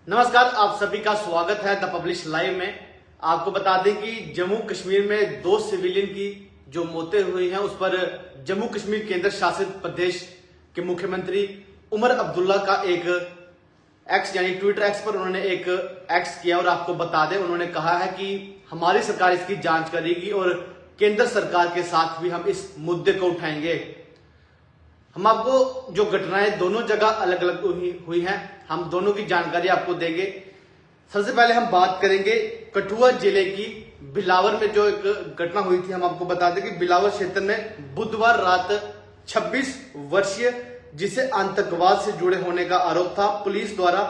नमस्कार, आप सभी का स्वागत है द पब्लिश लाइव में। आपको बता दें कि जम्मू कश्मीर में 2 सिविलियन की जो मौतें हुई हैं उस पर जम्मू कश्मीर केंद्र शासित प्रदेश के मुख्यमंत्री उमर अब्दुल्ला का एक एक्स यानी ट्विटर एक्स पर उन्होंने एक एक्स किया और आपको बता दें उन्होंने कहा है कि हमारी सरकार इसकी जांच करेगी और केंद्र सरकार के साथ भी हम इस मुद्दे को उठाएंगे। हम आपको जो घटनाएं दोनों जगह अलग अलग हुई हैं, हम दोनों की जानकारी आपको देंगे। सबसे पहले हम बात करेंगे कठुआ जिले की बिलावर में जो एक घटना हुई थी। हम आपको बता दें कि बिलावर क्षेत्र में बुधवार रात 26 वर्षीय जिसे आतंकवाद से जुड़े होने का आरोप था, पुलिस द्वारा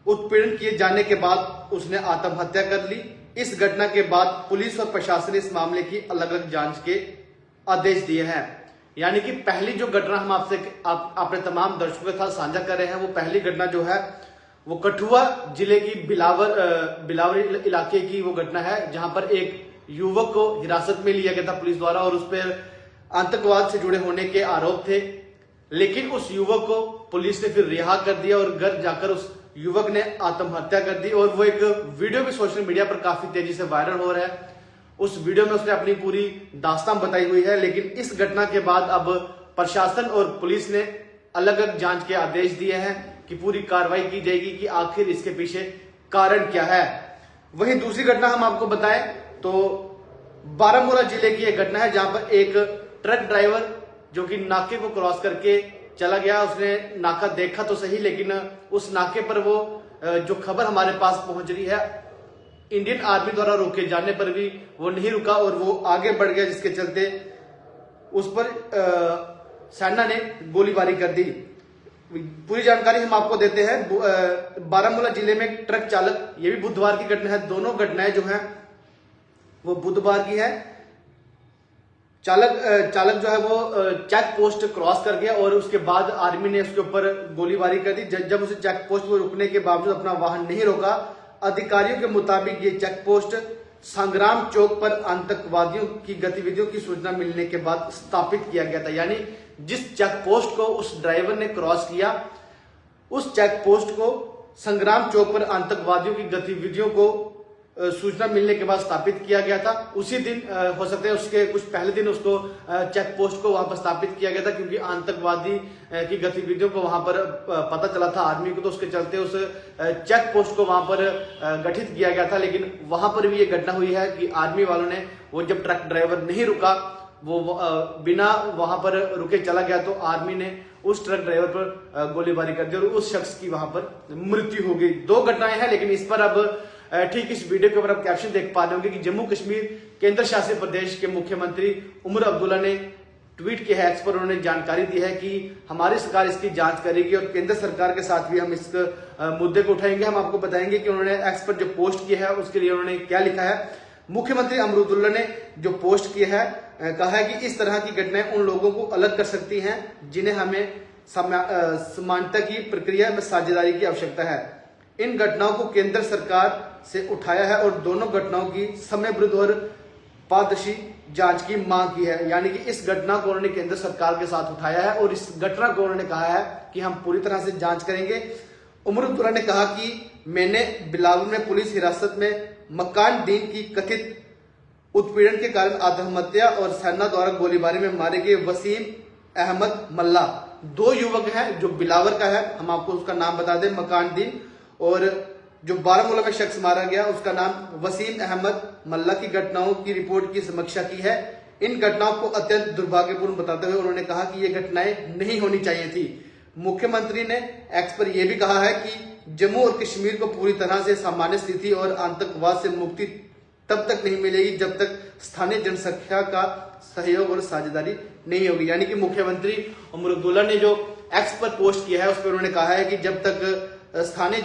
उत्पीड़न किए जाने के बाद उसने आत्महत्या कर ली। इस घटना के बाद पुलिस और प्रशासन ने इस मामले की अलग अलग जांच के आदेश दिए हैं। यानी कि पहली जो घटना हम आपसे अपने तमाम दर्शकों के साथ साझा कर रहे हैं, वो पहली घटना जो है वो कठुआ जिले की बिलावर इलाके की वो घटना है, जहां पर एक युवक को हिरासत में लिया गया था पुलिस द्वारा और उस पर आतंकवाद से जुड़े होने के आरोप थे। लेकिन उस युवक को पुलिस ने फिर रिहा कर दिया और घर जाकर उस युवक ने आत्महत्या कर दी और वो एक वीडियो भी सोशल मीडिया पर काफी तेजी से वायरल हो रहा है। उस वीडियो में उसने अपनी पूरी दास्तान बताई हुई है। लेकिन इस घटना के बाद अब प्रशासन और पुलिस ने अलग अलग जांच के आदेश दिए हैं कि पूरी कार्रवाई की जाएगी कि आखिर इसके पीछे कारण क्या है। वहीं दूसरी घटना हम आपको बताएं तो बारामूला जिले की एक घटना है, जहां पर एक ट्रक ड्राइवर जो कि नाके को क्रॉस करके चला गया, उसने नाका देखा तो सही, लेकिन उस नाके पर वो जो खबर हमारे पास पहुंच रही है, इंडियन आर्मी द्वारा रोके जाने पर भी वो नहीं रुका और वो आगे बढ़ गया, जिसके चलते उस पर सेना ने गोलीबारी कर दी। पूरी जानकारी हम आपको देते हैं। बारामूला जिले में ट्रक चालक, ये भी बुधवार की घटना है, दोनों घटनाएं जो हैं वो बुधवार की है। चालक जो है वो चेक पोस्ट क्रॉस कर गया और उसके बाद आर्मी ने उसके ऊपर गोलीबारी कर दी। जब उसे चेक पोस्ट पर रुकने के बावजूद अपना वाहन नहीं रोका, अधिकारियों के मुताबिक ये चेक पोस्ट संग्राम चौक पर आतंकवादियों की गतिविधियों की सूचना मिलने के बाद स्थापित किया गया था। यानी जिस चेक पोस्ट को उस ड्राइवर ने क्रॉस किया, उस चेक पोस्ट को संग्राम चौक पर आतंकवादियों की गतिविधियों को सूचना मिलने के बाद स्थापित किया गया था। उसी दिन हो सकता है उसके कुछ पहले दिन उसको चेक पोस्ट को वहां पर स्थापित किया गया था, क्योंकि आतंकवादी की गतिविधियों को वहां पर पता चला था आर्मी को, तो उसके चलते उस चेक पोस्ट को वहां पर गठित किया गया था। लेकिन वहां पर भी ये घटना हुई है कि आर्मी वालों ने, वो जब ट्रक ड्राइवर नहीं रुका, वो बिना वहां पर रुके चला गया, तो आर्मी ने उस ट्रक ड्राइवर पर गोलीबारी कर दी और उस शख्स की वहां पर मृत्यु हो गई। 2 घटनाएं हैं, लेकिन इस पर अब ठीक इस वीडियो के ऊपर आप कैप्शन देख पा रहे होंगे कि जम्मू कश्मीर केंद्र शासित प्रदेश के मुख्यमंत्री उमर अब्दुल्ला ने ट्वीट किया है, एक्स पर उन्होंने जानकारी दी है कि हमारी सरकार इसकी जांच करेगी और केंद्र सरकार के साथ भी हम इस मुद्दे को उठाएंगे। हम आपको बताएंगे कि उन्होंने एक्स पर जो पोस्ट किया है उसके लिए उन्होंने क्या लिखा है। मुख्यमंत्री अमरुदुल्ला ने जो पोस्ट किया है, कहा है कि इस तरह की घटनाएं उन लोगों को अलग कर सकती हैं जिन्हें हमें समानता की प्रक्रिया में साझेदारी की आवश्यकता है। इन घटनाओं को केंद्र सरकार से उठाया है और दोनों घटनाओं की समयबद्ध और पारदर्शी जांच की मांग की है। यानी कि इस घटना को उन्होंने केंद्र सरकार के साथ उठाया है और इस घटना को उन्होंने कहा है कि हम पूरी तरह से जांच करेंगे। उमर अब्दुल्ला ने कहा कि मैंने बिलावर में पुलिस हिरासत में मकान दीन की कथित उत्पीड़न के कारण आत्महत्या और सेना द्वारा गोलीबारी में मारे गए वसीम अहमद मल्ला, 2 युवक हैं, जो बिलावर का है, हम आपको उसका नाम बता दें, मकान दीन, और जो बारामूला में शख्स मारा गया उसका नाम वसीम अहमद मल्ला की घटनाओं की रिपोर्ट की समीक्षा की है। इन घटनाओं को अत्यंत दुर्भाग्यपूर्ण बताते हुए उन्होंने कहा कि ये घटनाएं नहीं होनी चाहिए थी। मुख्यमंत्री ने एक्स पर यह भी कहा है कि जम्मू और कश्मीर को पूरी तरह से सामान्य स्थिति और आतंकवाद से मुक्ति तब तक नहीं मिलेगी जब तक स्थानीय जनसंख्या का सहयोग और साझेदारी नहीं होगी। यानी कि मुख्यमंत्री उमर अब्दुल्ला ने जो एक्स पर पोस्ट किया है उस पर उन्होंने कहा है कि जब तक स्थानीय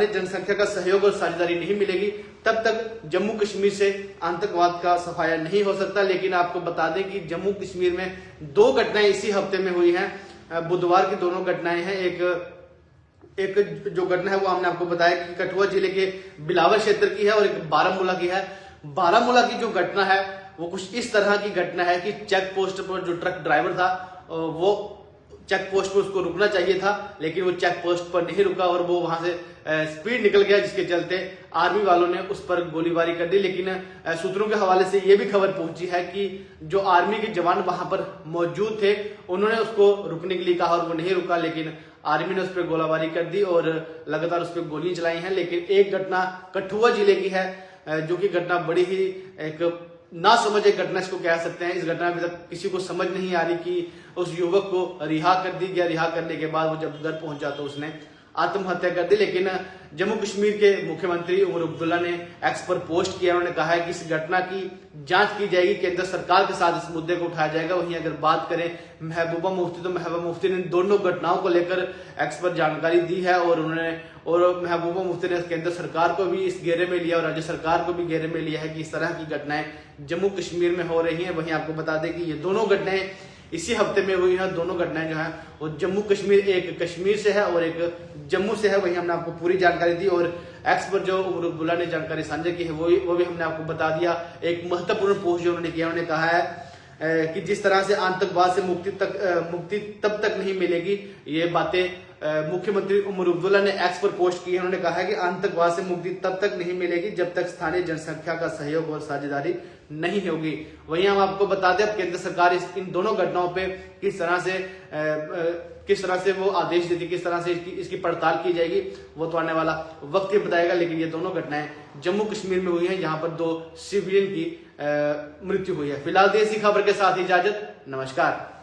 जनसंख्या का सहयोग और साझेदारी नहीं मिलेगी तब तक जम्मू कश्मीर से आतंकवाद का सफाया नहीं हो सकता। लेकिन आपको बता दें कि जम्मू कश्मीर में 2 घटनाएं इसी हफ्ते में हुई हैं। बुधवार की दोनों घटनाएं हैं। एक जो घटना है वो हमने आपको बताया कि कठुआ जिले के बिलावर क्षेत्र की है और एक बारामूला की है। बारामूला की जो घटना है वो कुछ इस तरह की घटना है कि चेक पोस्ट पर जो ट्रक ड्राइवर था वो चेक पोस्ट पर उसको रुकना चाहिए था, लेकिन वो चेक पोस्ट पर नहीं रुका और वो वहां से स्पीड निकल गया, जिसके चलते आर्मी वालों ने उस पर गोलीबारी कर दी। लेकिन सूत्रों के हवाले से ये भी खबर पहुंची है कि जो आर्मी के जवान वहां पर मौजूद थे उन्होंने उसको रुकने के लिए कहा और वो नहीं रुका, लेकिन आर्मी ने उस पर गोलाबारी कर दी और लगातार उस पर गोलियां चलाई हैं। लेकिन एक घटना कठुआ जिले की है, जो कि घटना बड़ी ही एक ना समझ एक घटना इसको कह सकते हैं। इस घटना में तक किसी को समझ नहीं आ रही कि उस युवक को रिहा कर दी गया, रिहा करने के बाद वो जब घर पहुंचा तो उसने आत्महत्या कर दी। लेकिन जम्मू कश्मीर के मुख्यमंत्री उमर अब्दुल्ला ने एक्स पर पोस्ट किया, उन्होंने कहा है कि इस घटना की जांच की जाएगी, केंद्र सरकार के साथ इस मुद्दे को उठाया जाएगा। वहीं अगर बात करें महबूबा मुफ्ती, तो महबूबा मुफ्ती ने दोनों घटनाओं को लेकर एक्स पर जानकारी दी है और महबूबा मुफ्ती ने केंद्र सरकार को भी इस घेरे में लिया और राज्य सरकार को भी घेरे में लिया है कि इस तरह की घटनाएं जम्मू कश्मीर में हो रही हैं। वहीं आपको बता दें कि ये दोनों घटनाएं इसी हफ्ते में हुई है। दोनों घटनाएं जो है वो जम्मू कश्मीर, एक कश्मीर से है और एक जम्मू से है। वहीं हमने आपको पूरी जानकारी दी और एक्स पर जो उमर अब्दुल्ला ने जानकारी साझा की है वो भी हमने आपको बता दिया। एक महत्वपूर्ण पोस्ट जो उन्होंने किया, उन्होंने कहा है कि जिस तरह से आतंकवाद से मुक्ति तब तक नहीं मिलेगी, ये बातें मुख्यमंत्री उमर अब्दुल्ला ने एक्स पर पोस्ट की है। उन्होंने कहा है कि आतंकवाद से मुक्ति तब तक नहीं मिलेगी जब तक स्थानीय जनसंख्या का सहयोग और साझेदारी नहीं होगी। वहीं हम आपको बता दें अब केंद्र सरकार इन दोनों घटनाओं पे किस तरह से वो आदेश देती, किस तरह से इसकी पड़ताल की जाएगी, वो तो आने वाला वक्त ही बताएगा। लेकिन ये दोनों घटनाएं जम्मू कश्मीर में हुई हैं, जहां पर 2 सिविलियन की मृत्यु हुई है। फिलहाल देश की खबर के साथ इजाजत, नमस्कार।